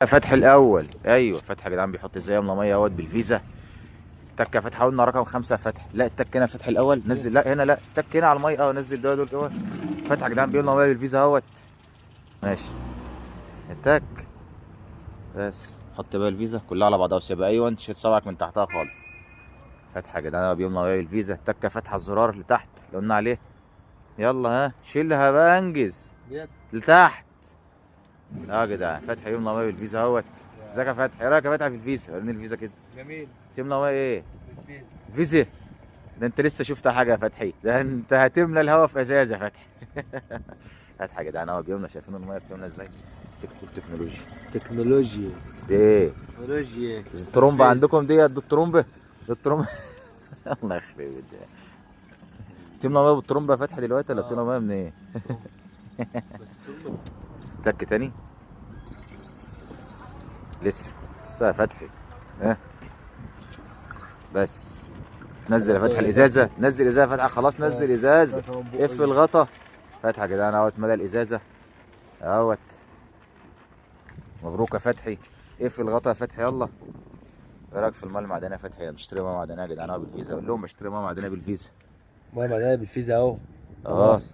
فتحي الاول. ايوه فتحي يا جدعان بيحط ازاي يملى ميه اهوت بالفيزا. تك يا فتحي، قلنا رقم 5 يا فتحي. لا التك هنا فتحي الاول، نزل. لا هنا، لا تك هنا على الميه. نزل دول اهوت. فتحي يا جدعان بيملى ميه بالفيزا اهوت. ماشي. التك. بس حط بقى الفيزا كلها على بعضها وسيبها. ايوه شيل صبعك من تحتها خالص. فتحي يا جدعان بيملى ميه بالفيزا. تك فتحي الزرار لتحت اللي قلنا عليه. يلا ها شيلها بقى انجز. لتحت. يا جدعان فتحي يملى ميه بالفيزا اهوت. ازيك يا فتحي؟ ايه رايك يا فتحي في الفيزا؟ وريني الفيزا كده. جميل. تملى ميه ايه؟ بالفيل. فيزا. ده انت لسه شفت حاجه يا فتحي؟ ده انت هتملى الهوا في ازاز يا فتحي. فتحي يا جدعان اهو بيملى. شايفين الميه بتملى ازاي؟ تكنولوجيا. تكنولوجيا. دي ايه؟ تكنولوجيا. الترومبه عندكم دي قد الترومبه؟ الترومبه. الله يخرب الدنيا. تملى ميه بالترومبه يا فتحي دلوقتي ولا بتملى ميه من ايه؟ بس ترمب. تك تاني. لسه يا فتحي. ها بس. نزل يا فتحي الازازه. نزل ازازه يا فتحي. خلاص نزل ازازه. اقفل الغطا. فتحي يا جدعان اهوت ملى الازازه اهوت. مبروك يا فتحي. اقفل الغطا يا فتحي يلا. ايه رايك في الميه المعدنيه يا فتحي؟ بشتري ميه معدنيه يا جدعان اهو بالفيزا. قول لهم بشتري ميه معدنيه بالفيزا. المهم ده بالفيزا اهو. اه خلاص.